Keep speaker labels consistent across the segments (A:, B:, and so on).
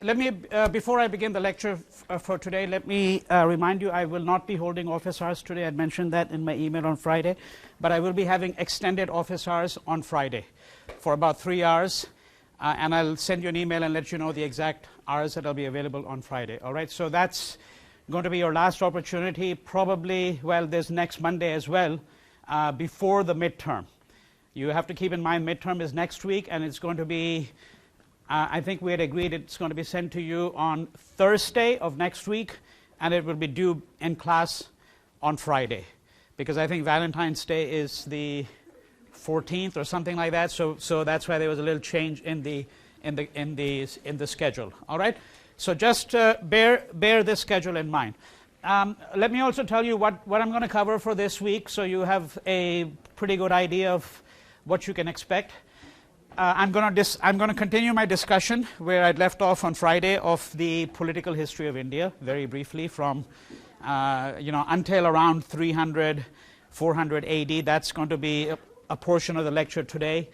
A: let me, before I begin the lecture for today, let me remind you I will not be holding office hours today. I mentioned that in my email on Friday, but I will be having extended office hours on Friday for about 3 hours, and I'll send you an email and let you know the exact hours that will be available on Friday. All right, so that's going to be your last opportunity, probably, well, there's next Monday as well, before the midterm. You have to keep in mind midterm is next week, and it's going to be, I think we had agreed it's going to be sent to you on Thursday of next week, and it will be due in class on Friday, because I think Valentine's Day is the 14th or something like that. So that's why there was a little change in the schedule. All right. So just bear this schedule in mind. Let me also tell you what I'm going to cover for this week, so you have a pretty good idea of what you can expect. I'm going to continue my discussion where I'd left off on Friday of the political history of India, very briefly, from until around 300, 400 AD. That's going to be a portion of the lecture today.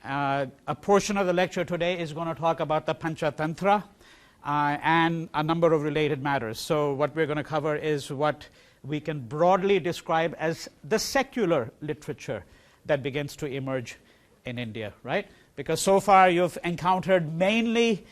A: A portion of the lecture today is going to talk about the Panchatantra and a number of related matters. So what we're going to cover is what we can broadly describe as the secular literature that begins to emerge in India, right? Because so far you've encountered mainly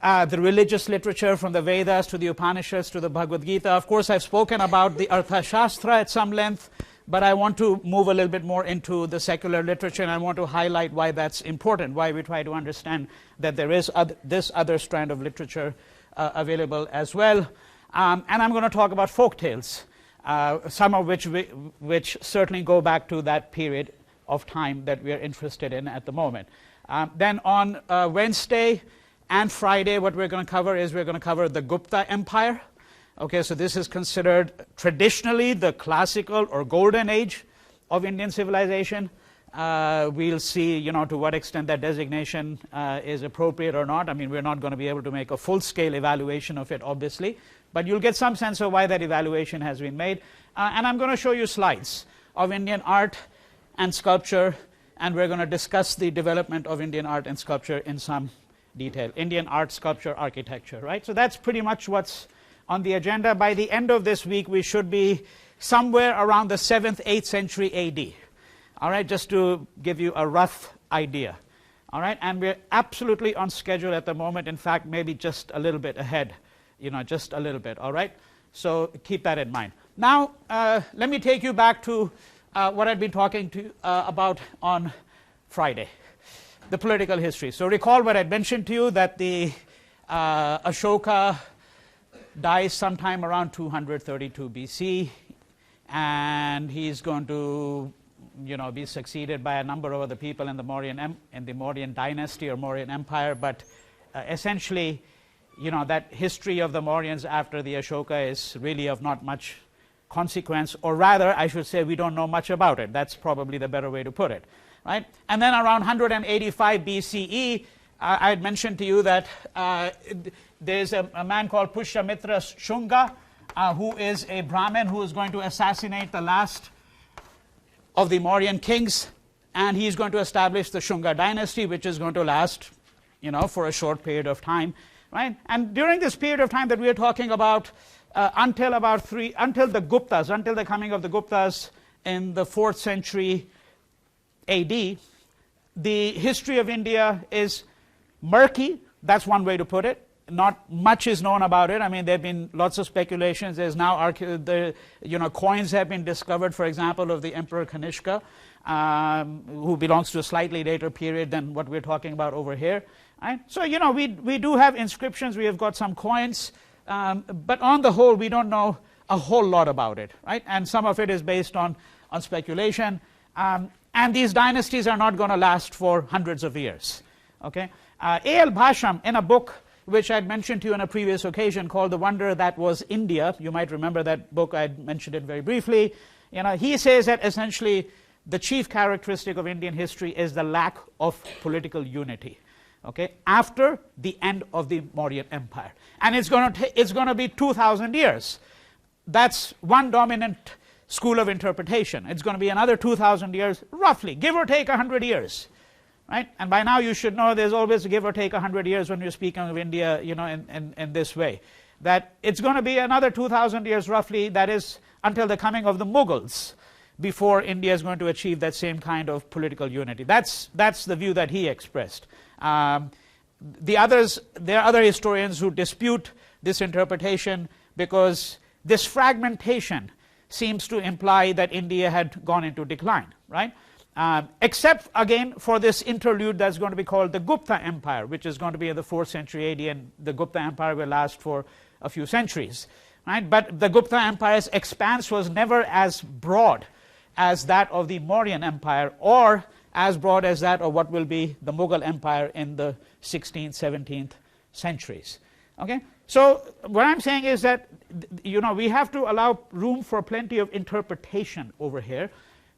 A: the religious literature from the Vedas to the Upanishads to the Bhagavad Gita. Of course, I've spoken about the Arthasastra at some length, but I want to move a little bit more into the secular literature, and I want to highlight why that's important, why we try to understand that there is this other strand of literature available as well. And I'm going to talk about folktales, some of which certainly go back to that period of time that we are interested in at the moment. Then on Wednesday and Friday, what we're going to cover is we're going to cover the Gupta Empire. Okay, so this is considered traditionally the classical or golden age of Indian civilization. We'll see, to what extent that designation is appropriate or not. I mean, we're not going to be able to make a full-scale evaluation of it, obviously, but you'll get some sense of why that evaluation has been made. And I'm going to show you slides of Indian art and sculpture, and we're going to discuss the development of Indian art and sculpture in some detail. Indian art, sculpture, architecture, right? So that's pretty much what's on the agenda. By the end of this week, we should be somewhere around the 7th, 8th century AD. All right, just to give you a rough idea. All right, and we're absolutely on schedule at the moment. In fact, maybe just a little bit ahead, just a little bit. All right, so keep that in mind. Now, let me take you back to what I'd been talking to about on Friday, the political history. So recall what I'd mentioned to you, that the Ashoka dies sometime around 232 BC, and he's going to be succeeded by a number of other people in the Mauryan dynasty or Mauryan Empire. But essentially, that history of the Mauryans after the Ashoka is really of not much consequence, or rather, I should say, we don't know much about it. That's probably the better way to put it, right? And then around 185 BCE, I had mentioned to you that there's a man called Pushyamitra Shunga, who is a Brahmin who is going to assassinate the last of the Mauryan kings, and he's going to establish the Shunga dynasty, which is going to last, for a short period of time, right? And during this period of time that we are talking about, until the Guptas, until the coming of the Guptas in the 4th century AD, the history of India is murky. That's one way to put it. Not much is known about it. I mean, there have been lots of speculations. There's now coins have been discovered, for example, of the Emperor Kanishka, who belongs to a slightly later period than what we're talking about over here. Right? So, we do have inscriptions. We have got some coins. But on the whole, we don't know a whole lot about it, right? And some of it is based on speculation. And these dynasties are not going to last for hundreds of years, okay? A.L. Bhasham, in a book which I had mentioned to you on a previous occasion called The Wonder That Was India, you might remember that book, I had mentioned it very briefly. He says that essentially the chief characteristic of Indian history is the lack of political unity. Okay, after the end of the Mauryan Empire, and it's going to be 2,000 years. That's one dominant school of interpretation. It's going to be another 2,000 years, roughly, give or take 100 years, right? And by now you should know there's always give or take 100 years when you're speaking of India, in this way, that it's going to be another 2,000 years roughly, that is until the coming of the Mughals, before India is going to achieve that same kind of political unity. That's the view that he expressed. There are other historians who dispute this interpretation, because this fragmentation seems to imply that India had gone into decline, right? Except, again, for this interlude that's going to be called the Gupta Empire, which is going to be in the 4th century AD, and the Gupta Empire will last for a few centuries, right? But the Gupta Empire's expanse was never as broad as that of the Mauryan Empire, or as broad as that of what will be the Mughal Empire in the 16th, 17th centuries. Okay? So what I'm saying is that we have to allow room for plenty of interpretation over here,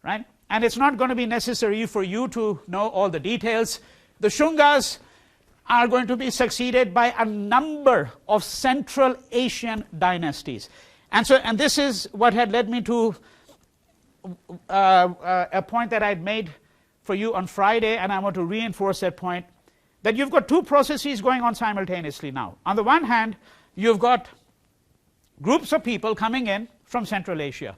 A: right? And it's not going to be necessary for you to know all the details. The Shungas are going to be succeeded by a number of Central Asian dynasties. And this is what had led me to a point that I'd made for you on Friday, and I want to reinforce that point, that you've got two processes going on simultaneously now. On the one hand, you've got groups of people coming in from Central Asia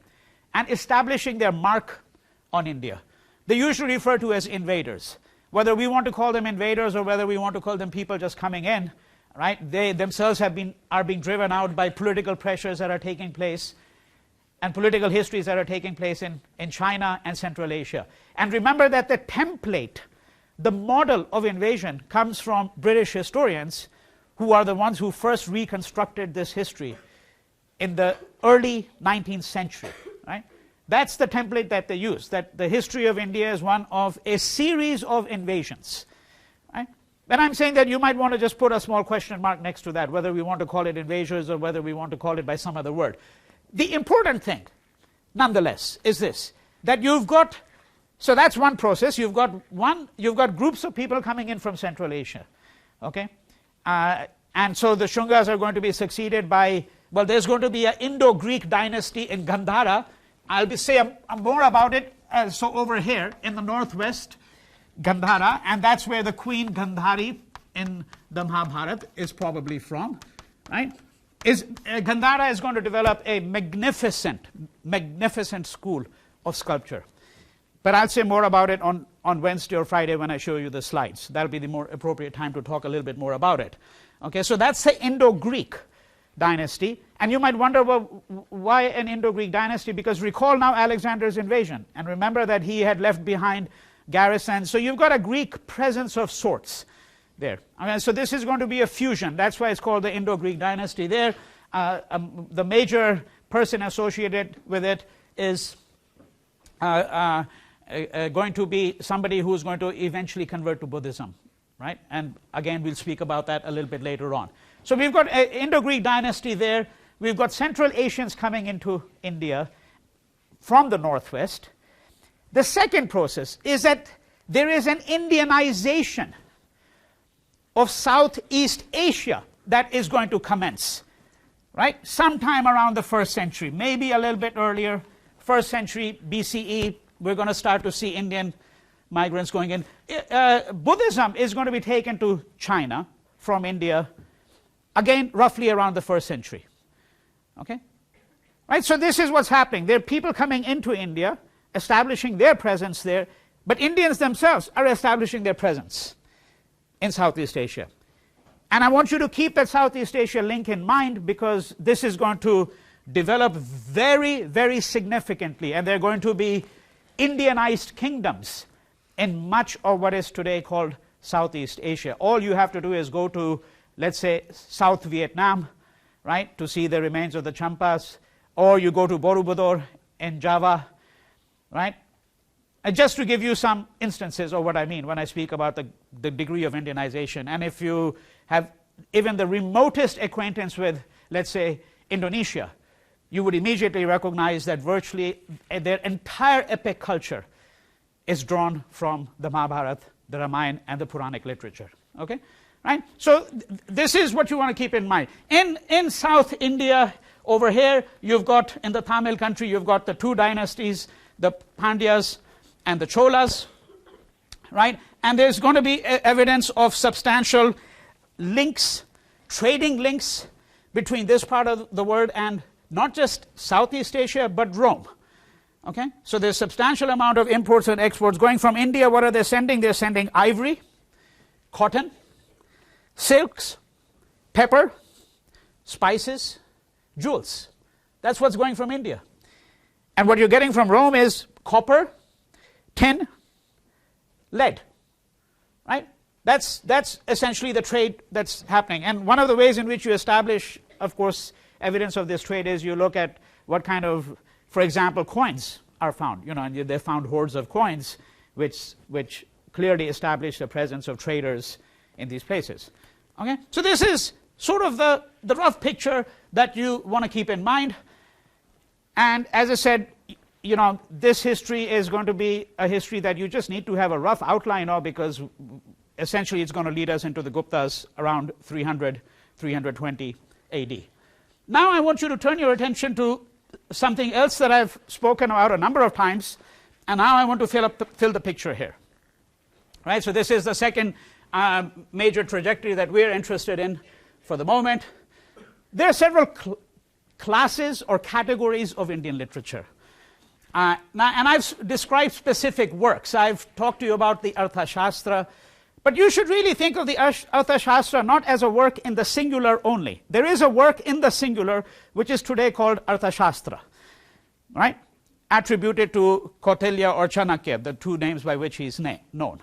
A: and establishing their mark on India. They usually refer to as invaders. Whether we want to call them invaders or whether we want to call them people just coming in, right? They themselves are being driven out by political pressures that are taking place and political histories that are taking place in China and Central Asia. And remember that the template, the model of invasion, comes from British historians, who are the ones who first reconstructed this history in the early 19th century, right? That's the template that they use, that the history of India is one of a series of invasions, right? And I'm saying that you might want to just put a small question mark next to that, whether we want to call it invasions or whether we want to call it by some other word. The important thing, nonetheless, is this, that you've got, so that's one process, you've got groups of people coming in from Central Asia, okay? And so the Shungas are going to be succeeded by, well, there's going to be an Indo-Greek dynasty in Gandhara. I'll be saying more about it, so over here in the northwest, Gandhara, and that's where the Queen Gandhari in the Mahabharata is probably from, right? Gandhara is going to develop a magnificent school of sculpture. But I'll say more about it on Wednesday or Friday when I show you the slides. That'll be the more appropriate time to talk a little bit more about it. Okay, so that's the Indo-Greek dynasty. And you might wonder, well, why an Indo-Greek dynasty? Because recall now Alexander's invasion. And remember that he had left behind garrisons. So you've got a Greek presence of sorts there. Okay, so this is going to be a fusion. That's why it's called the Indo-Greek dynasty there. The major person associated with it is going to be somebody who's going to eventually convert to Buddhism, right? And again, we'll speak about that a little bit later on. So we've got an Indo-Greek dynasty there. We've got Central Asians coming into India from the northwest. The second process is that there is an Indianization of Southeast Asia that is going to commence, right? Sometime around the 1st century, maybe a little bit earlier, 1st century BCE, we're going to start to see Indian migrants going in. Buddhism is going to be taken to China from India, again, roughly around the 1st century. Okay? Right, so this is what's happening. There are people coming into India, establishing their presence there, but Indians themselves are establishing their presence in Southeast Asia. And I want you to keep that Southeast Asia link in mind, because this is going to develop very, very significantly, and they're going to be Indianized kingdoms in much of what is today called Southeast Asia. All you have to do is go to, let's say, South Vietnam, right, to see the remains of the Champas, or you go to Borobudur in Java, right? And just to give you some instances of what I mean when I speak about the degree of Indianization. And if you have even the remotest acquaintance with, let's say, Indonesia, you would immediately recognize that virtually their entire epic culture is drawn from the Mahabharata, the Ramayana, and the Puranic literature. Okay? Right? So this is what you want to keep in mind. In South India, over here, you've got, in the Tamil country, you've got the two dynasties, the Pandyas and the Cholas, right? And there's going to be evidence of substantial links, trading links between this part of the world and not just Southeast Asia, but Rome. Okay? So there's substantial amount of imports and exports going from India. What are they sending? They're sending ivory, cotton, silks, pepper, spices, jewels. That's what's going from India. And what you're getting from Rome is copper, tin, lead. Right? That's essentially the trade that's happening. And one of the ways in which you establish, of course, evidence of this trade is you look at what kind of, for example, coins are found. You know, and they found hoards of coins which clearly establish the presence of traders in these places. Okay? So this is sort of the rough picture that you want to keep in mind. And as I said, you know, this history is going to be a history that you just need to have a rough outline of, because essentially it's going to lead us into the Guptas around 300, 320 AD. Now I want you to turn your attention to something else that I've spoken about a number of times, and now I want to fill the picture here. Right? So this is the second major trajectory that we're interested in for the moment. There are several classes or categories of Indian literature. Now, and I've described specific works. I've talked to you about the Arthasastra, but you should really think of the Arthasastra not as a work in the singular only. There is a work in the singular which is today called Arthasastra, right? Attributed to Kautilya or Chanakya, the two names by which he is known.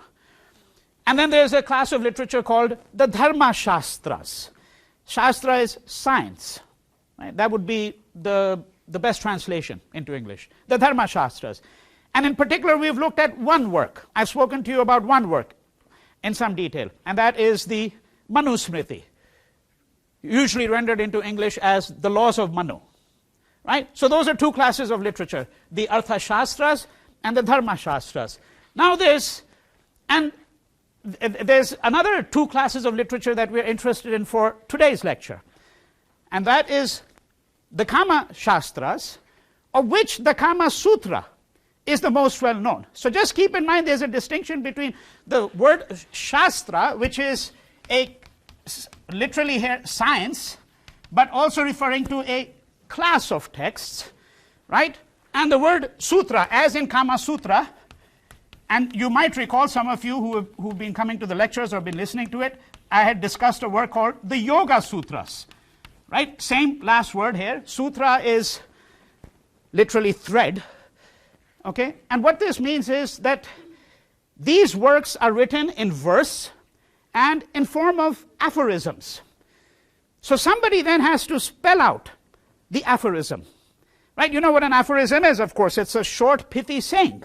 A: And then there's a class of literature called the dharmasastras. Shastra is science. Right? That would be the best translation into English, the dharmasastras. And in particular, we've looked at one work. I've spoken to you about one work in some detail, and that is the Manusmriti, usually rendered into English as the Laws of Manu. Right? So those are two classes of literature, the Arthashastras and the Dharmashastras. Now there's another two classes of literature that we're interested in for today's lecture, and that is the Kamasastras, of which the Kama Sutra is the most well known. So just keep in mind there's a distinction between the word Shastra, which is literally here science, but also referring to a class of texts, right? And the word Sutra, as in Kama Sutra. And you might recall, some of you who've been coming to the lectures or been listening to it, I had discussed a work called the Yoga Sutras. Right? Same last word here. Sutra is literally thread. Okay? And what this means is that these works are written in verse and in form of aphorisms. So somebody then has to spell out the aphorism. Right? You know what an aphorism is, of course. It's a short, pithy saying.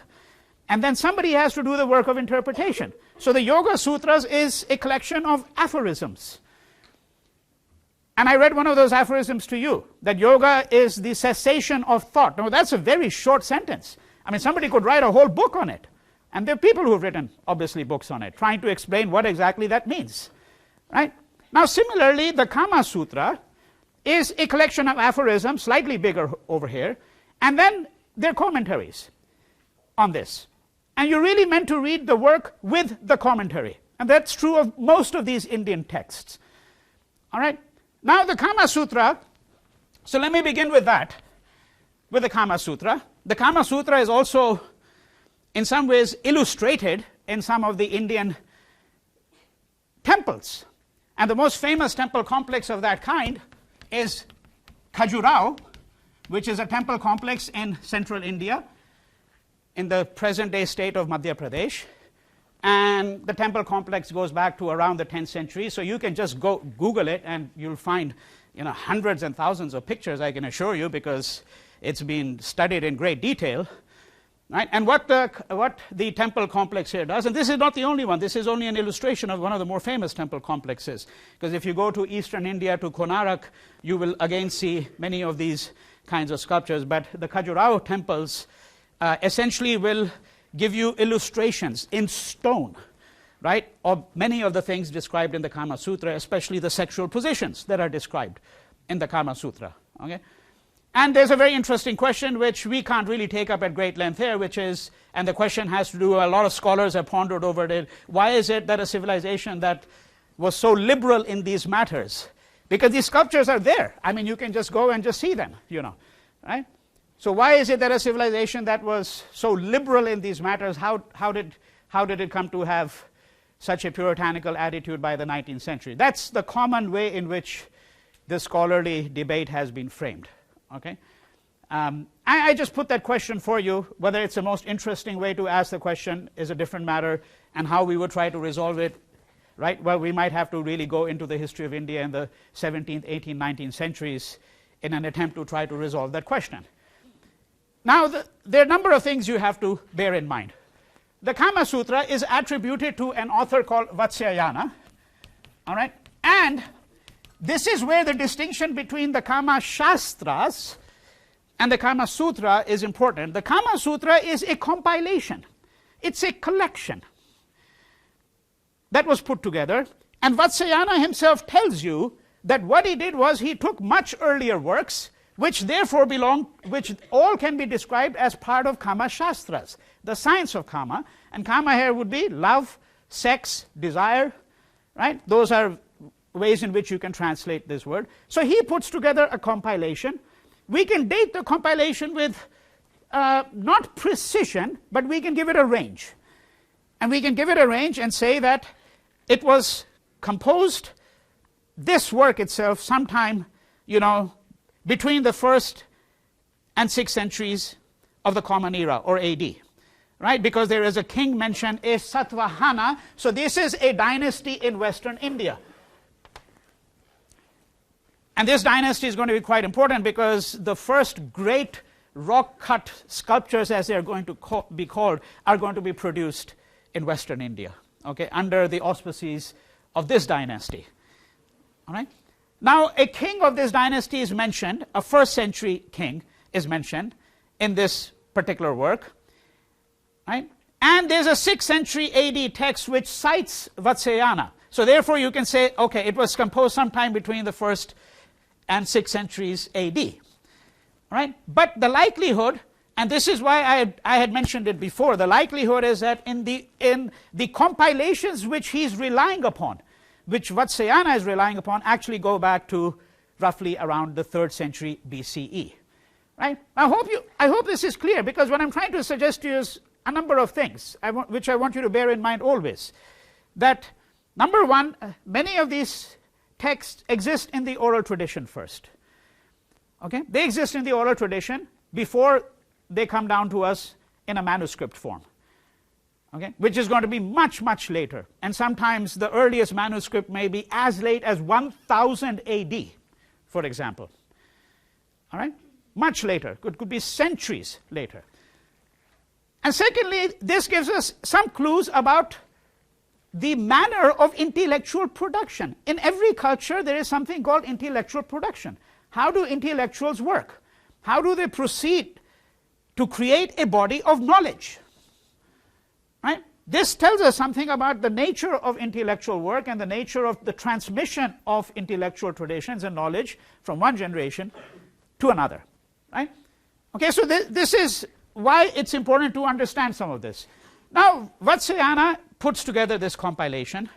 A: And then somebody has to do the work of interpretation. So the Yoga Sutras is a collection of aphorisms. And I read one of those aphorisms to you, that yoga is the cessation of thought. Now, that's a very short sentence. I mean, somebody could write a whole book on it. And there are people who have written, obviously, books on it, trying to explain what exactly that means. Right? Now, similarly, the Kama Sutra is a collection of aphorisms, slightly bigger over here, and then there are commentaries on this. And you're really meant to read the work with the commentary. And that's true of most of these Indian texts. All right? Now the Kama Sutra, so let me begin with that, with the Kama Sutra. The Kama Sutra is also, in some ways, illustrated in some of the Indian temples. And the most famous temple complex of that kind is Khajuraho, which is a temple complex in central India, in the present-day state of Madhya Pradesh. And the temple complex goes back to around the 10th century. So you can just go Google it, and you'll find, you know, hundreds and thousands of pictures, I can assure you, because it's been studied in great detail. Right? And what the temple complex here does, and this is not the only one, this is only an illustration of one of the more famous temple complexes. Because if you go to eastern India, to Konark, you will again see many of these kinds of sculptures. But the Khajuraho temples essentially will give you illustrations in stone, right, of many of the things described in the Kama Sutra, especially the sexual positions that are described in the Kama Sutra. Okay? And there's a very interesting question which we can't really take up at great length here, which is, and the question has to do, a lot of scholars have pondered over it, why is it that a civilization that was so liberal in these matters, because these sculptures are there, I mean you can just go and just see them, you know, right? So why is it that a civilization that was so liberal in these matters, how did it come to have such a puritanical attitude by the 19th century? That's the common way in which the scholarly debate has been framed. Okay, I just put that question for you. Whether it's the most interesting way to ask the question is a different matter, and how we would try to resolve it, right? Well, we might have to really go into the history of India in the 17th, 18th, 19th centuries in an attempt to try to resolve that question. Now, there are a number of things you have to bear in mind. The Kama Sutra is attributed to an author called Vatsyayana, all right? And this is where the distinction between the kamasastras and the Kama Sutra is important. The Kama Sutra is a compilation. It's a collection that was put together. And Vatsyayana himself tells you that what he did was he took much earlier works, which therefore which all can be described as part of kamasastras, the science of Kama. And Kama here would be love, sex, desire, right? Those are ways in which you can translate this word. So he puts together a compilation. We can date the compilation with not precision, but we can give it a range. And we can give it a range and say that it was composed, this work itself, sometime, you know, between the 1st and 6th centuries of the Common Era, or AD. Right? Because there is a king mentioned, a Satvahana. So this is a dynasty in Western India. And this dynasty is going to be quite important because the first great rock-cut sculptures, as they are going to be called, are going to be produced in Western India, okay, under the auspices of this dynasty. All right? Now, a king of this dynasty is mentioned, a 1st century king is mentioned in this particular work. Right? And there's a 6th century AD text which cites Vatsyayana. So therefore you can say, okay, it was composed sometime between the 1st and 6th centuries AD. Right? But the likelihood, and this is why I had mentioned it before, the likelihood is that in the compilations which he's relying upon, which Vatsyayana is relying upon, actually go back to roughly around the 3rd century BCE. Right? I hope this is clear, because what I'm trying to suggest to you is a number of things which I want you to bear in mind always. That, number one, many of these texts exist in the oral tradition first. Okay? They exist in the oral tradition before they come down to us in a manuscript form. Okay? Which is going to be much, much later. And sometimes the earliest manuscript may be as late as 1000 AD, for example. All right? Much later. It could be centuries later. And secondly, this gives us some clues about the manner of intellectual production. In every culture, there is something called intellectual production. How do intellectuals work? How do they proceed to create a body of knowledge? Right? This tells us something about the nature of intellectual work and the nature of the transmission of intellectual traditions and knowledge from one generation to another. Right? Okay, so this is why it's important to understand some of this. Now, Vatsyayana puts together this compilation,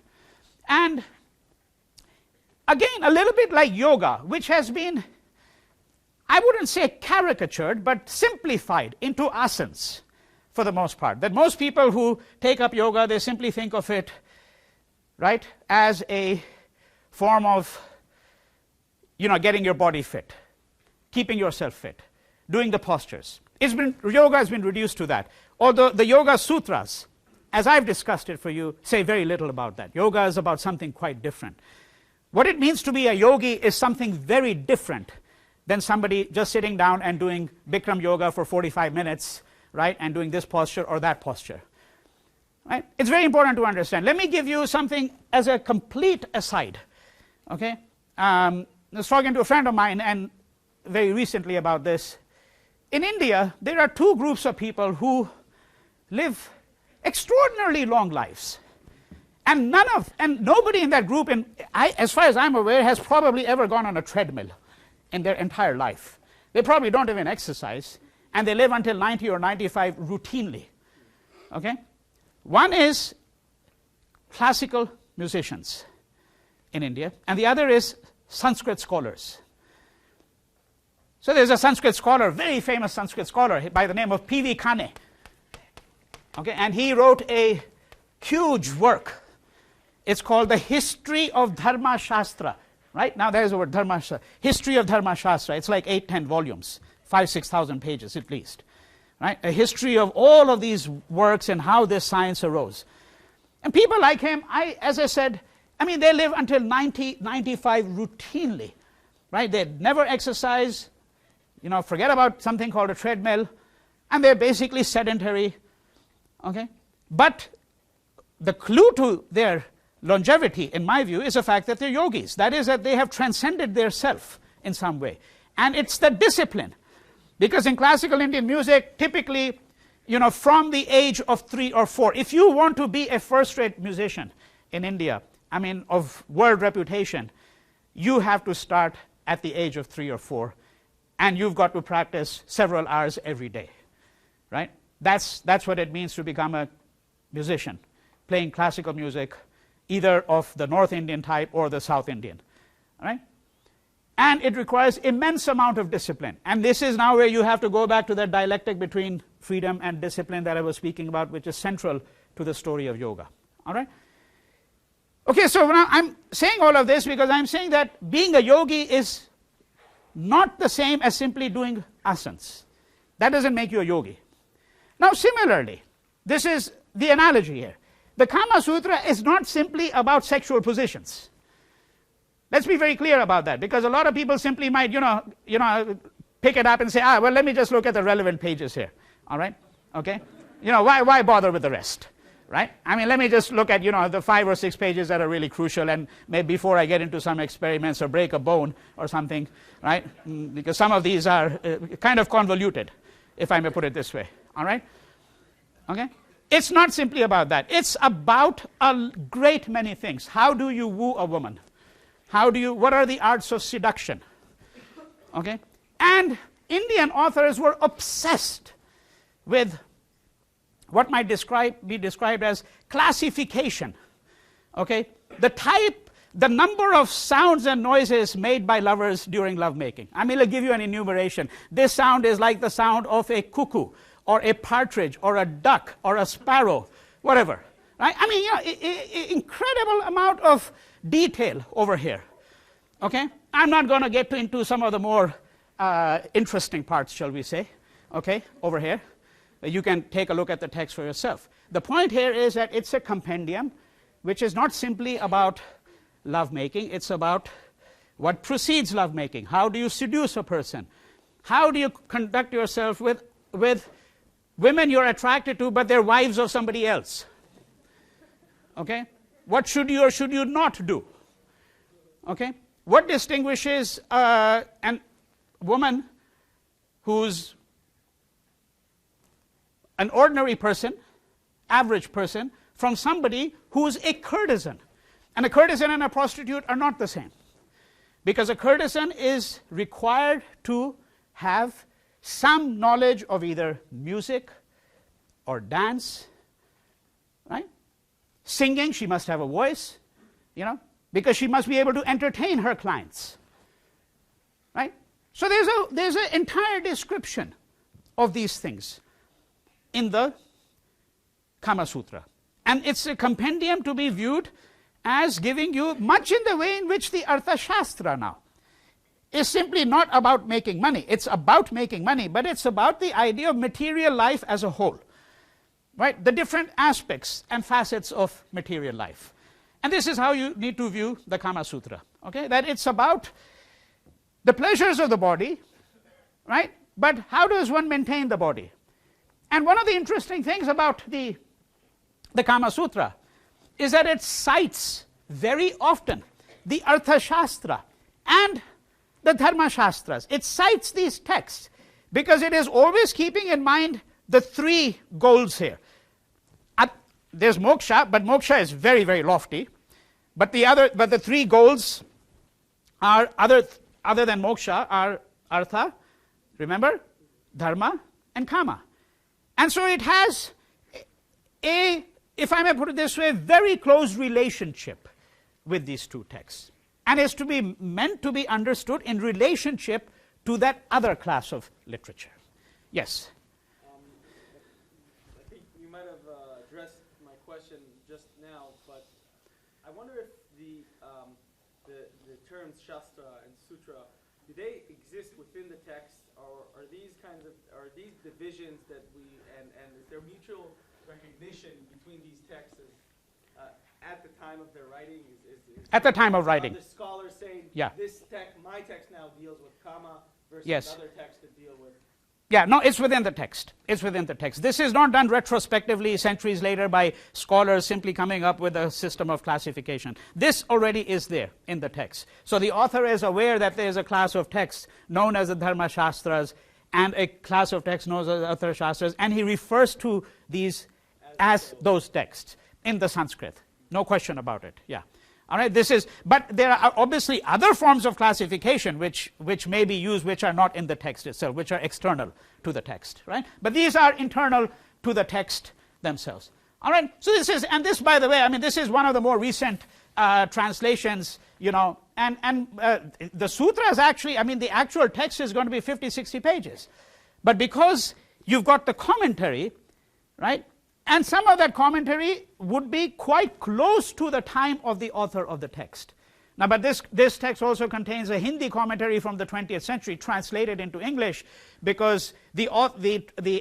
A: and again, a little bit like yoga, which has been, I wouldn't say caricatured, but simplified into asanas for the most part. That most people who take up yoga, they simply think of it, right, as a form of, you know, getting your body fit, keeping yourself fit, doing the postures. Yoga has been reduced to that. Although the Yoga Sutras, as I've discussed it for you, say very little about that. Yoga is about something quite different. What it means to be a yogi is something very different than somebody just sitting down and doing Bikram yoga for 45 minutes, right, and doing this posture or that posture. Right? It's very important to understand. Let me give you something as a complete aside. Okay? I was talking to a friend of mine and very recently about this. In India, there are two groups of people who live extraordinarily long lives. And nobody in that group, as far as I'm aware, has probably ever gone on a treadmill in their entire life. They probably don't even exercise, and they live until 90 or 95 routinely. Okay? One is classical musicians in India, and the other is Sanskrit scholars. So there's a Sanskrit scholar, very famous Sanskrit scholar by the name of P.V. Kane. Okay, and he wrote a huge work. It's called The History of Dharmasastras. Right? Now there's the word Dharmasastras. History of Dharmasastras. It's like 8-10 volumes, 5,000-6,000 pages at least. Right? A history of all of these works and how this science arose. And people like him, as I said, I mean, they live until 90, 95 routinely. Right? They never exercise, forget about something called a treadmill, and they're basically sedentary. Okay? But the clue to their longevity, in my view, is the fact that they're yogis. That is, that they have transcended their self in some way. And it's the discipline. Because in classical Indian music, typically, from the age of 3 or 4, if you want to be a first-rate musician in India, I mean, of world reputation, you have to start at the age of 3 or 4, and you've got to practice several hours every day. Right? That's what it means to become a musician, playing classical music, either of the North Indian type or the South Indian. Right? And it requires immense amount of discipline. And this is now where you have to go back to that dialectic between freedom and discipline that I was speaking about, which is central to the story of yoga. All right? Okay, so now I'm saying all of this because I'm saying that being a yogi is not the same as simply doing asanas. That doesn't make you a yogi. Now similarly, this is the analogy here. The Kama Sutra is not simply about sexual positions. Let's be very clear about that, because a lot of people simply might, pick it up and say, well, let me just look at the relevant pages here. All right? Okay? Why bother with the rest? Right? I mean, let me just look at, the 5 or 6 pages that are really crucial, and maybe before I get into some experiments or break a bone or something, right? Because some of these are kind of convoluted, if I may put it this way. All right? Okay? It's not simply about that. It's about a great many things. How do you woo a woman? What are the arts of seduction? Okay? And Indian authors were obsessed with what might be described as classification. Okay? The number of sounds and noises made by lovers during lovemaking. I mean, I'll give you an enumeration. This sound is like the sound of a cuckoo, or a partridge, or a duck, or a sparrow, whatever. Right? I mean, incredible amount of detail over here. Okay? I'm not going to get into some of the more interesting parts, shall we say, okay, over here. You can take a look at the text for yourself. The point here is that it's a compendium which is not simply about lovemaking, it's about what precedes lovemaking. How do you seduce a person? How do you conduct yourself with women you're attracted to, but they're wives of somebody else? Okay? What should you or should you not do? Okay? What distinguishes a woman who's an ordinary person, average person, from somebody who's a courtesan? And a courtesan and a prostitute are not the same. Because a courtesan is required to have some knowledge of either music or dance, right? Singing, she must have a voice, because she must be able to entertain her clients, right? So there's an entire description of these things in the Kama Sutra. And it's a compendium to be viewed as giving you much in the way in which the Arthasastra now is simply not about making money. It's about making money, but it's about the idea of material life as a whole, right? The different aspects and facets of material life. And this is how you need to view the Kama Sutra, okay? That it's about the pleasures of the body, right? But how does one maintain the body? And one of the interesting things about the Kama Sutra is that it cites very often the Arthasastra and the dharmasastras. It cites these texts because it is always keeping in mind the 3 goals here. There's moksha, but moksha is very, very lofty. But the 3 goals are other than moksha are artha, Remember? Dharma and Kama. And so it has a, if I may put it this way, very close relationship with these two texts, and is to be meant to be understood in relationship to that other class of literature. Yes?
B: I think you might have addressed my question just now, but I wonder if the terms Shastra and Sutra, do they exist within the text, or are these divisions that and is there mutual recognition between these texts at the time of their writing?
A: At the time of writing.
B: The scholars saying,
A: yeah,
B: this text, my text now deals with Kama versus
A: yes,
B: other texts that deal with...
A: Yeah, no, it's within the text. It's within the text. This is not done retrospectively centuries later by scholars simply coming up with a system of classification. This already is there in the text. So the author is aware that there is a class of texts known as the dharmasastras and a class of texts known as the Arthasastra, and he refers to these as those texts in the Sanskrit. No question about it. Yeah. All right, but there are obviously other forms of classification which may be used, which are not in the text itself, which are external to the text, right? But these are internal to the text themselves. All right, so this, by the way, I mean, this is one of the more recent translations, you know, and the sutras actually, I mean, the actual text is going to be 50, 60 pages. But because you've got the commentary, right? And some of that commentary would be quite close to the time of the author of the text. Now, but this text also contains a Hindi commentary from the 20th century translated into English, because the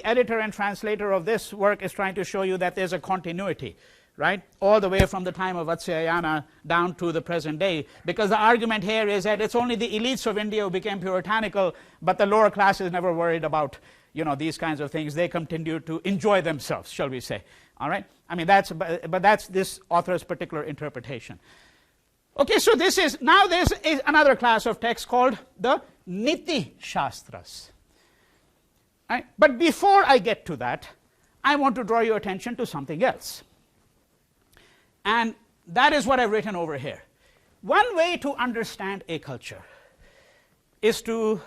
A: editor and translator of this work is trying to show you that there's a continuity, right, all the way from the time of Vatsyayana down to the present day, because the argument here is that it's only the elites of India who became puritanical, but the lower classes never worried about, you know, these kinds of things. They continue to enjoy themselves, shall we say. All right? I mean, that's this author's particular interpretation. Okay, so there's another class of text called the nitisastras. Right? But before I get to that, I want to draw your attention to something else. And that is what I've written over here. One way to understand a culture is to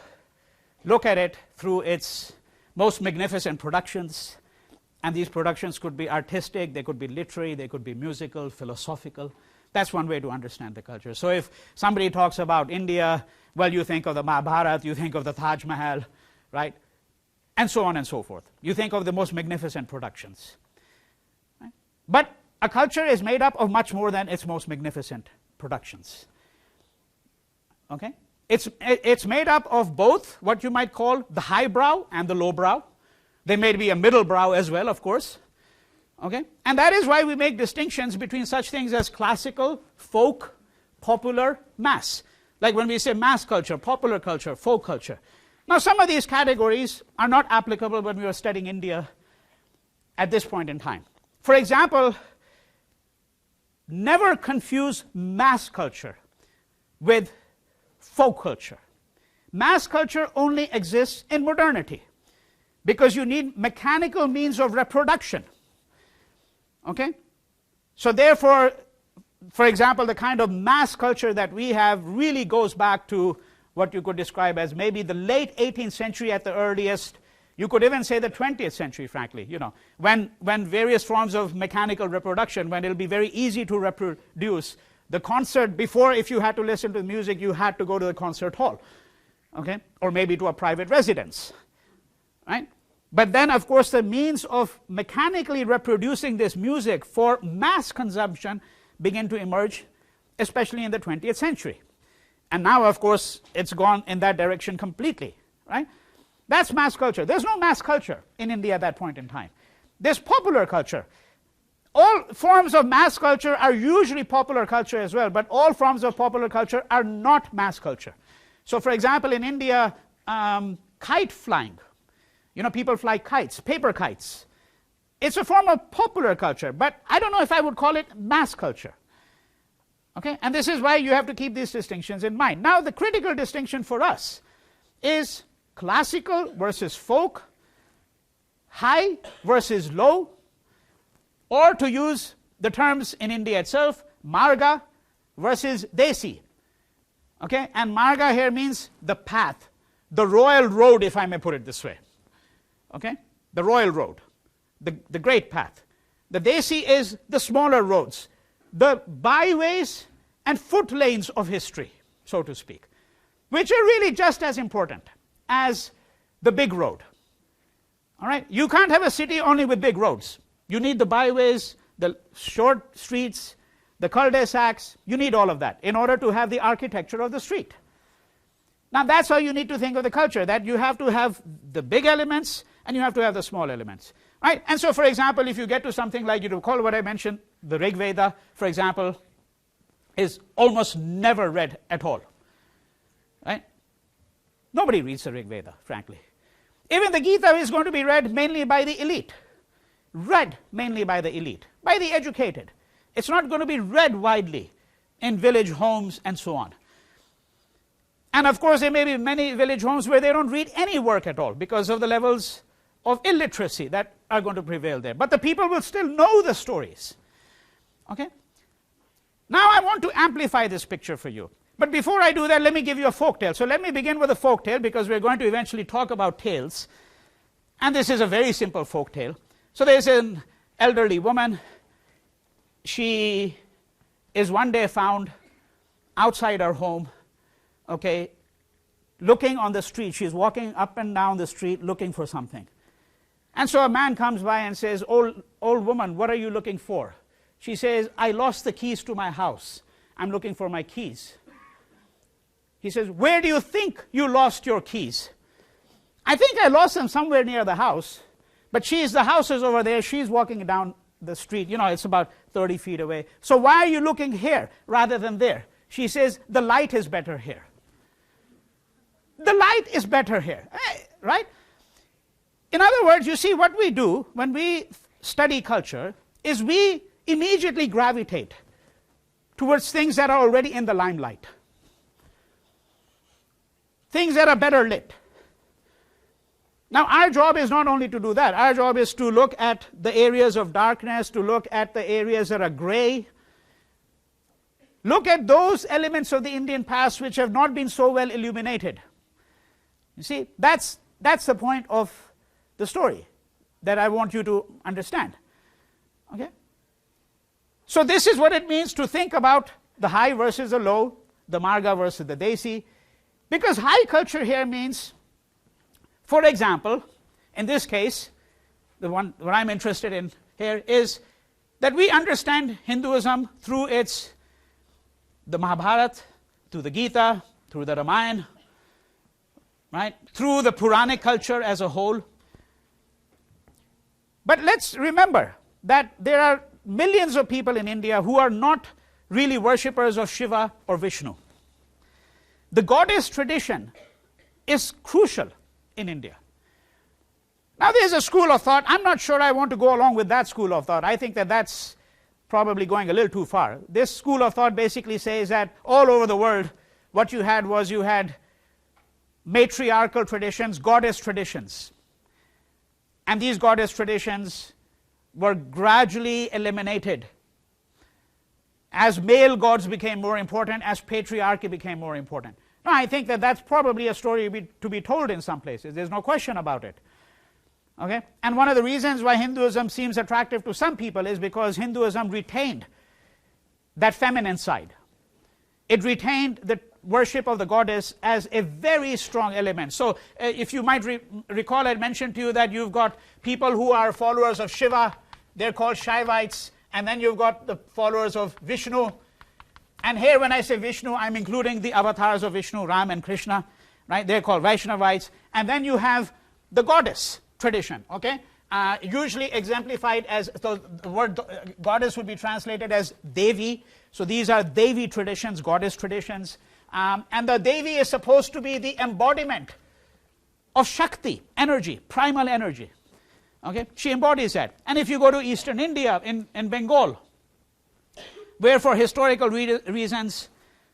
A: look at it through its most magnificent productions, and these productions could be artistic, they could be literary, they could be musical, philosophical. That's one way to understand the culture. So if somebody talks about India, well, you think of the Mahabharata, you think of the Taj Mahal, right? And so on and so forth. You think of the most magnificent productions. Right? But a culture is made up of much more than its most magnificent productions. Okay? It's made up of both what you might call the highbrow and the lowbrow. There may be a middle brow as well, of course. Okay? And that is why we make distinctions between such things as classical, folk, popular, mass. Like when we say mass culture, popular culture, folk culture. Now, some of these categories are not applicable when we are studying India at this point in time. For example, never confuse mass culture with folk culture. Mass culture only exists in modernity because you need mechanical means of reproduction. Okay? So therefore, for example, the kind of mass culture that we have really goes back to what you could describe as maybe the late 18th century at the earliest. You could even say the 20th century, frankly, you know, when various forms of mechanical reproduction, when it'll be very easy to reproduce. The concert, before, if you had to listen to the music, you had to go to the concert hall, okay, or maybe to a private residence, right? But then, of course, the means of mechanically reproducing this music for mass consumption began to emerge, especially in the 20th century. And now, of course, it's gone in that direction completely, right? That's mass culture. There's no mass culture in India at that point in time. There's popular culture. All forms of mass culture are usually popular culture as well, but all forms of popular culture are not mass culture. So, for example, in India, kite flying, you know, people fly kites, paper kites. It's a form of popular culture, but I don't know if I would call it mass culture. Okay, and this is why you have to keep these distinctions in mind. Now, the critical distinction for us is classical versus folk, high versus low, or to use the terms in India itself, Marga versus desi. Okay, and Marga here means the path, the royal road, if I may put it this way. Okay? The royal road, the great path. The desi is the smaller roads, the byways and foot lanes of history, so to speak, which are really just as important as the big road. All right? You can't have a city only with big roads. You need the byways, the short streets, the cul-de-sacs. You need all of that in order to have the architecture of the street. Now that's how you need to think of the culture, that you have to have the big elements and you have to have the small elements. Right? And so, for example, if you get to something like, you recall what I mentioned, the Rig Veda, for example, is almost never read at all. Right? Nobody reads the Rig Veda, frankly. Even the Gita is going to be read mainly by the elite. Read mainly by the elite, by the educated. It's not going to be read widely in village homes and so on. And of course, there may be many village homes where they don't read any work at all because of the levels of illiteracy that are going to prevail there. But the people will still know the stories. Okay? Now I want to amplify this picture for you. But before I do that, let me give you a folk tale. So let me begin with a folk tale because we're going to eventually talk about tales. And this is a very simple folk tale. So there's an elderly woman. She is one day found outside her home, okay, looking on the street. She's walking up and down the street looking for something. And so a man comes by and says, old woman, what are you looking for? She says, I lost the keys to my house. I'm looking for my keys. He says, where do you think you lost your keys? I think I lost them somewhere near the house. But the house is over there. She's walking down the street. You know, it's about 30 feet away. So why are you looking here rather than there? She says, the light is better here. The light is better here, right? In other words, you see, what we do when we study culture is we immediately gravitate towards things that are already in the limelight, things that are better lit. Now, our job is not only to do that. Our job is to look at the areas of darkness, to look at the areas that are gray. Look at those elements of the Indian past which have not been so well illuminated. You see, that's the point of the story that I want you to understand. Okay? So this is what it means to think about the high versus the low, the Marga versus the desi, because high culture here means, for example, in this case, the one what I'm interested in here is that we understand Hinduism through the Mahabharata, through the Gita, through the Ramayana, right? Through the Puranic culture as a whole. But let's remember that there are millions of people in India who are not really worshippers of Shiva or Vishnu. The goddess tradition is crucial in India. Now there's a school of thought. I'm not sure I want to go along with that school of thought. I think that that's probably going a little too far. This school of thought basically says that all over the world, what you had matriarchal traditions, goddess traditions. And these goddess traditions were gradually eliminated as male gods became more important, as patriarchy became more important. Now, I think that that's probably a story to be told in some places. There's no question about it. Okay? And one of the reasons why Hinduism seems attractive to some people is because Hinduism retained that feminine side. It retained the worship of the goddess as a very strong element. So if you might recall, I mentioned to you that you've got people who are followers of Shiva. They're called Shaivites. And then you've got the followers of Vishnu. And here when I say Vishnu, I'm including the avatars of Vishnu, Ram and Krishna. Right? They're called Vaishnavites. And then you have the goddess tradition. Okay? Usually exemplified as, the word goddess would be translated as Devi. So these are Devi traditions, goddess traditions. And the Devi is supposed to be the embodiment of Shakti, energy, primal energy. Okay? She embodies that. And if you go to Eastern India, in Bengal, where for historical reasons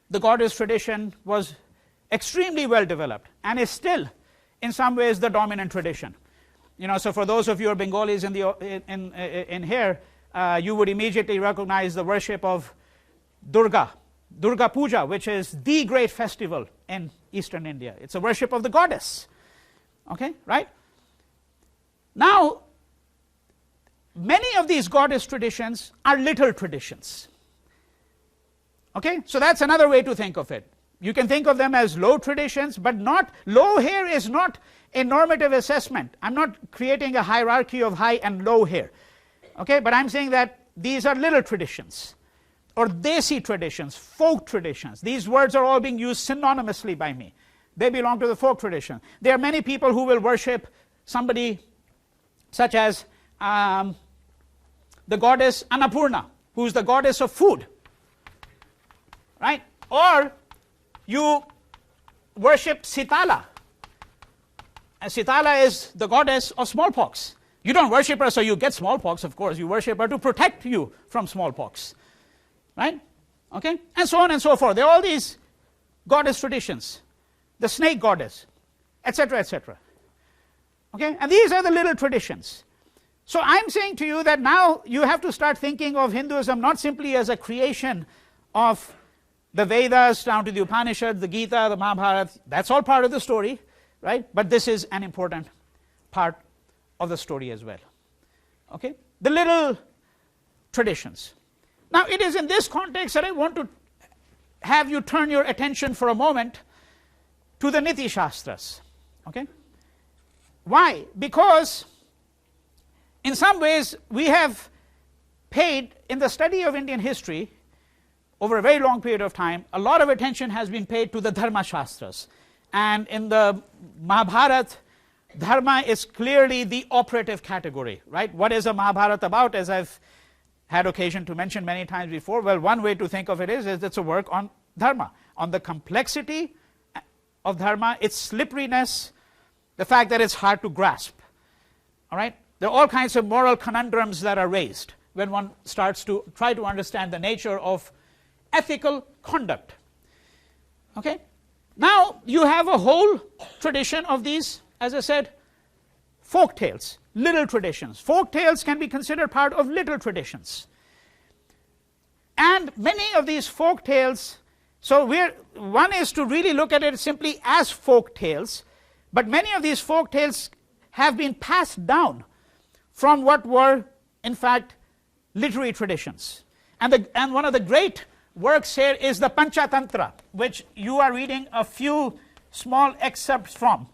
A: the goddess tradition was extremely well developed and is still in some ways the dominant tradition. You know, so for those of you who are Bengalis in here, you would immediately recognize the worship of Durga Puja, which is the great festival in Eastern India. It's a worship of the goddess. Okay, right? Now, many of these goddess traditions are little traditions. Okay, so that's another way to think of it. You can think of them as low traditions, but not, low here is not a normative assessment. I'm not creating a hierarchy of high and low here. Okay, but I'm saying that these are little traditions, or desi traditions, folk traditions. These words are all being used synonymously by me. They belong to the folk tradition. There are many people who will worship somebody such as the goddess Annapurna, who is the goddess of food, right? Or you worship Sitala, and Sitala is the goddess of smallpox. You don't worship her so you get smallpox, of course. You worship her to protect you from smallpox, right? Okay, and so on and so forth. There are all these goddess traditions, the snake goddess, etc., etc. Okay, and these are the little traditions. So I'm saying to you that now you have to start thinking of Hinduism not simply as a creation of the Vedas down to the Upanishads, the Gita, the Mahabharata. That's all part of the story, right? But this is an important part of the story as well. Okay, the little traditions. Now it is in this context that I want to have you turn your attention for a moment to the nitisastras. Okay, why? Because in some ways we have paid, in the study of Indian history over a very long period of time, a lot of attention has been paid to the dharmasastras. And in the Mahabharata, dharma is clearly the operative category, right? What is a Mahabharata about, as I've had occasion to mention many times before? Well, one way to think of it is it's a work on dharma, on the complexity of dharma, its slipperiness, the fact that it's hard to grasp. All right? There are all kinds of moral conundrums that are raised when one starts to try to understand the nature of ethical conduct. Okay? Now you have a whole tradition of these, as I said, folk tales, little traditions. Folk tales can be considered part of little traditions. And many of these folk tales, so one is to really look at it simply as folk tales, but many of these folk tales have been passed down from what were, in fact, literary traditions. And one of the great works here is the Panchatantra, which you are reading a few small excerpts from.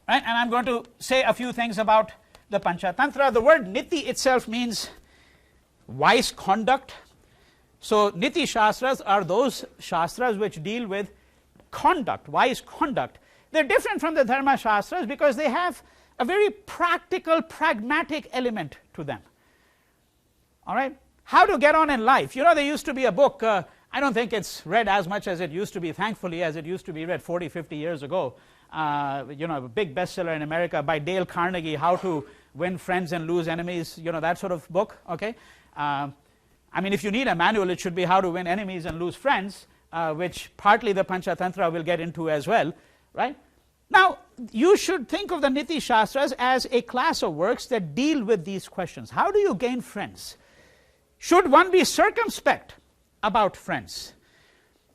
A: Right? And I'm going to say a few things about the Panchatantra. The word Niti itself means wise conduct. So nitisastras are those shastras which deal with conduct, wise conduct. They're different from the dharmasastras because they have a very practical, pragmatic element to them. All right? How to get on in life. You know, there used to be a book, I don't think it's read as much as it used to be, thankfully, as it used to be read 40, 50 years ago. You know, a big bestseller in America by Dale Carnegie, How to Win Friends and Lose Enemies, you know, that sort of book, okay? I mean, if you need a manual, it should be How to Win Enemies and Lose Friends, which partly the Panchatantra will get into as well, right? Now, you should think of the nitisastras as a class of works that deal with these questions. How do you gain friends? Should one be circumspect about friends?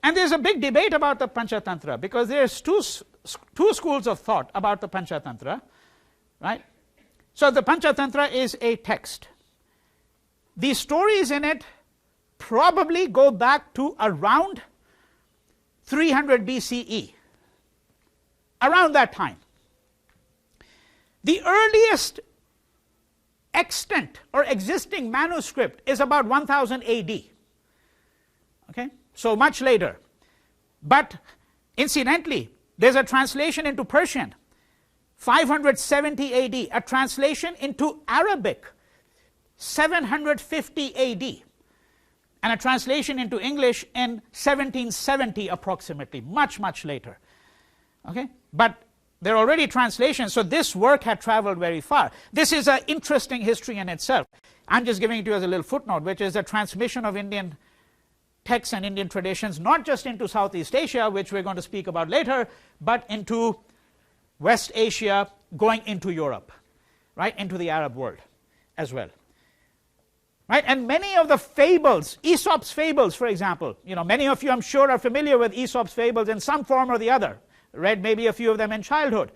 A: And there's a big debate about the Panchatantra because there's two schools of thought about the Panchatantra, right? So the Panchatantra is a text. The stories in it probably go back to around 300 BCE, around that time. The earliest extant or existing manuscript is about 1000 AD. Okay, so much later. But incidentally, there's a translation into Persian, 570 AD, a translation into Arabic, 750 AD, and a translation into English in 1770 approximately, much, much later. Okay, but there are already translations, so this work had traveled very far. This is an interesting history in itself. I'm just giving it to you as a little footnote, which is the transmission of Indian texts and Indian traditions, not just into Southeast Asia, which we're going to speak about later, but into West Asia, going into Europe, right, into the Arab world as well. Right? And many of the fables, Aesop's fables, for example, many of you, I'm sure, are familiar with Aesop's fables in some form or the other. Read maybe a few of them in childhood.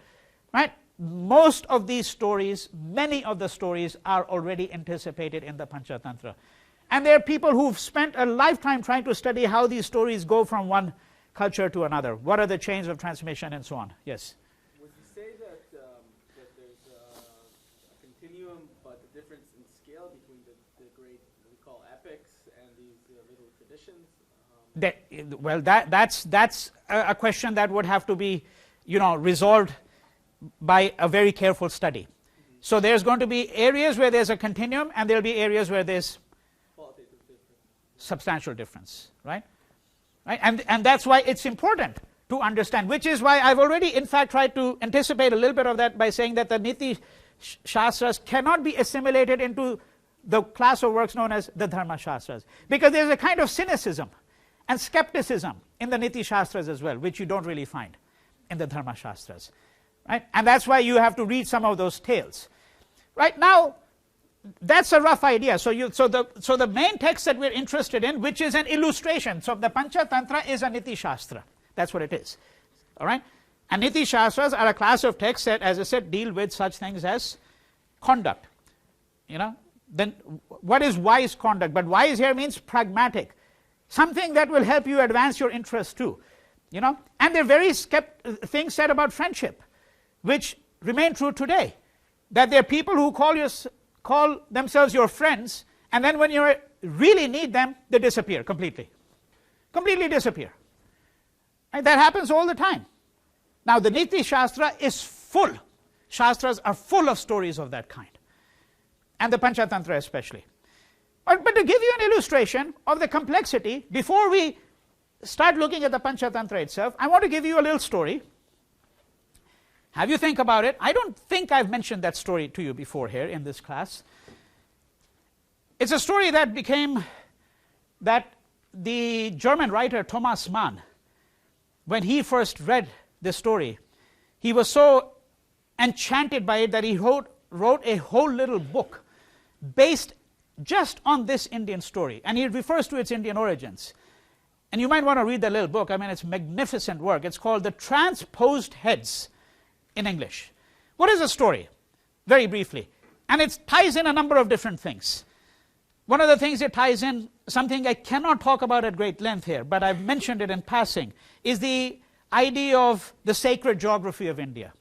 A: Right? Most of these stories, many of the stories are already anticipated in the Panchatantra. And there are people who've spent a lifetime trying to study how these stories go from one culture to another. What are the chains of transmission and so on? Yes?
B: Would you say that there's a continuum, but the difference in scale between the great, what we call epics, and these little traditions?
A: That's a question that would have to be, resolved by a very careful study. Mm-hmm. So there's going to be areas where there's a continuum, and there'll be areas where there's substantial difference, right? Right? And that's why it's important to understand, which is why I've already, in fact, tried to anticipate a little bit of that by saying that the nitisastras cannot be assimilated into the class of works known as the dharmasastras, because there's a kind of cynicism and skepticism in the nitisastras as well, which you don't really find in the dharmasastras. Right? And that's why you have to read some of those tales. Right now, that's a rough idea. So the main text that we're interested in, which is an illustration. So the Panchatantra is a nitisastra. That's what it is. All right? And nitisastras are a class of texts that, as I said, deal with such things as conduct. Then what is wise conduct? But wise here means pragmatic. Something that will help you advance your interest too. And there are very things said about friendship, which remain true today. That there are people who call themselves your friends, and then when you really need them, they disappear completely. Completely disappear. And that happens all the time. Now the Niti Shastra is full. Shastras are full of stories of that kind. And the Panchatantra especially. But to give you an illustration of the complexity, before we start looking at the Panchatantra itself, I want to give you a little story. Have you think about it? I don't think I've mentioned that story to you before here in this class. It's a story that the German writer Thomas Mann, when he first read this story, he was so enchanted by it that he wrote a whole little book based just on this Indian story. And he refers to its Indian origins. And you might want to read the little book. I mean, it's magnificent work. It's called The Transposed Heads in English. What is the story? Very briefly. And it ties in a number of different things. One of the things it ties in, something I cannot talk about at great length here, but I've mentioned it in passing, is the idea of the sacred geography of India.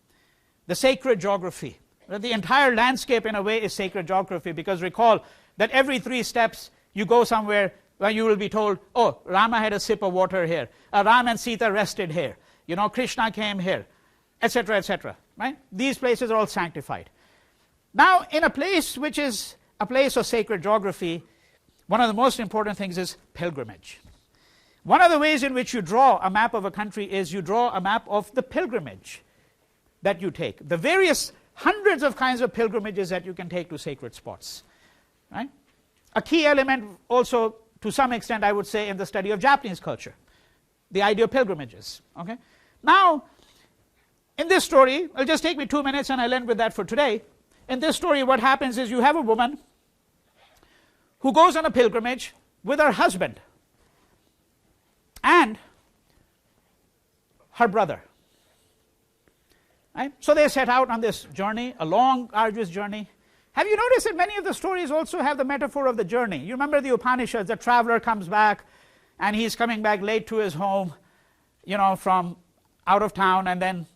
A: The sacred geography. The entire landscape, in a way, is sacred geography, because recall that every 3 steps you go somewhere where you will be told, oh, Rama had a sip of water here, Ram and Sita rested here, Krishna came here, etc., etc. Right? These places are all sanctified. Now, in a place which is a place of sacred geography, one of the most important things is pilgrimage. One of the ways in which you draw a map of a country is you draw a map of the pilgrimage that you take. The various hundreds of kinds of pilgrimages that you can take to sacred spots. Right? A key element also, to some extent, I would say, in the study of Japanese culture, the idea of pilgrimages. Okay? Now, in this story, it'll just take me 2 minutes and I'll end with that for today. In this story, what happens is you have a woman who goes on a pilgrimage with her husband and her brother. Right? So they set out on this journey, a long, arduous journey. Have you noticed that many of the stories also have the metaphor of the journey? You remember the Upanishads, the traveler comes back and he's coming back late to his home, from out of town, and then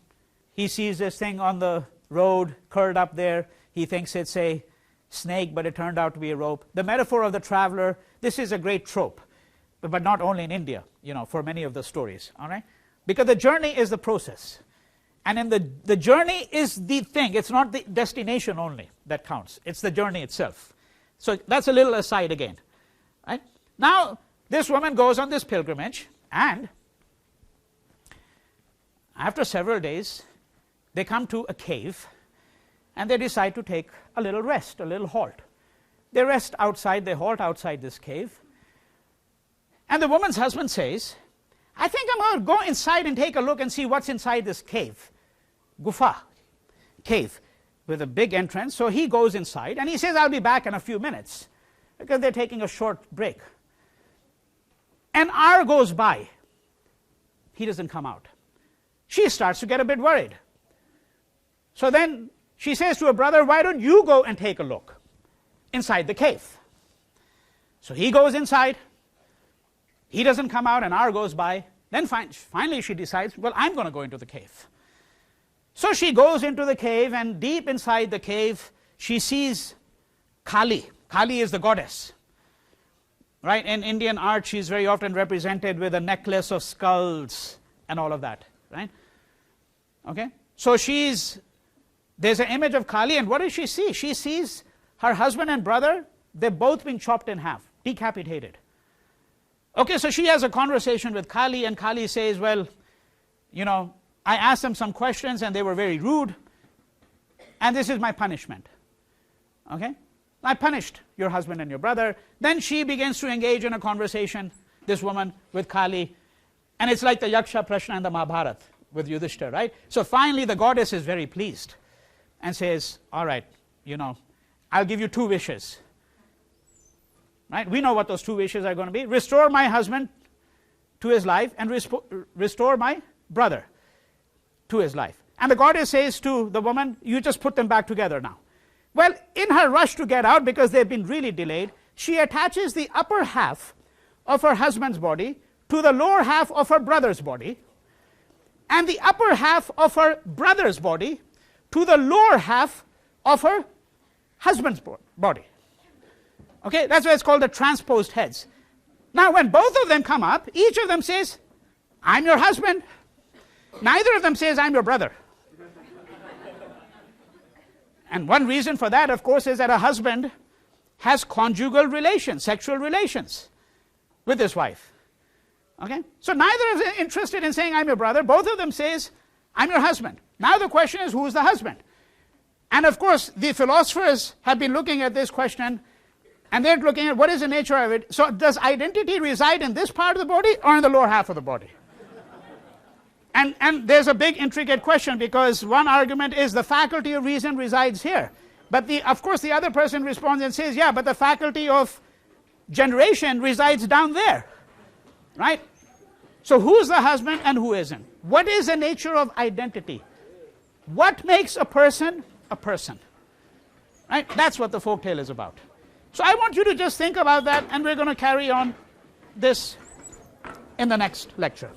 A: he sees this thing on the road curled up there. He thinks it's a snake, but it turned out to be a rope. The metaphor of the traveler, this is a great trope, but not only in India, for many of the stories, all right? Because the journey is the process. And in the journey is the thing. It's not the destination only that counts. It's the journey itself. So that's a little aside again. Right? Now, this woman goes on this pilgrimage, and after several days, they come to a cave, and they decide to take a little rest, a little halt. They rest outside, they halt outside this cave. And the woman's husband says, I think I'm going to go inside and take a look and see what's inside this cave. Gufa, cave, with a big entrance. So he goes inside and he says, I'll be back in a few minutes. because they're taking a short break. An hour goes by. He doesn't come out. She starts to get a bit worried. So then she says to her brother, why don't you go and take a look inside the cave? So he goes inside. He doesn't come out. An hour goes by. Then finally she decides, well, I'm going to go into the cave. So she goes into the cave, and deep inside the cave, she sees Kali. Kali is the goddess. Right? In Indian art, she's very often represented with a necklace of skulls and all of that. Right? Okay? So there's an image of Kali, and what does she see? She sees her husband and brother, they've both been chopped in half, decapitated. Okay, so she has a conversation with Kali, and Kali says, well, you know, I asked them some questions and they were very rude, and this is my punishment. Okay? I punished your husband and your brother. Then she begins to engage in a conversation, this woman, with Kali, and it's like the Yaksha Prashna and the Mahabharata with Yudhishthira, right? So finally the goddess is very pleased and says, all right, you know, I'll give you 2 wishes. Right? We know what those 2 wishes are going to be. Restore my husband to his life and restore my brother to his life. And the goddess says to the woman, you just put them back together now. Well, in her rush to get out, because they've been really delayed, she attaches the upper half of her husband's body to the lower half of her brother's body, and the upper half of her brother's body to the lower half of her husband's body. Okay, that's why it's called the transposed heads. Now, when both of them come up, each of them says, I'm your husband. Neither of them says, I'm your brother. And one reason for that, of course, is that a husband has conjugal relations, sexual relations with his wife. Okay? So neither of them is interested in saying, I'm your brother. Both of them says, I'm your husband. Now the question is, who is the husband? And of course, the philosophers have been looking at this question, and they're looking at what is the nature of it. So does identity reside in this part of the body or in the lower half of the body? And there's a big intricate question, because one argument is the faculty of reason resides here. But of course the other person responds and says, yeah, but the faculty of generation resides down there. Right? So who's the husband and who isn't? What is the nature of identity? What makes a person a person? Right? That's what the folktale is about. So I want you to just think about that, and we're going to carry on this in the next lecture.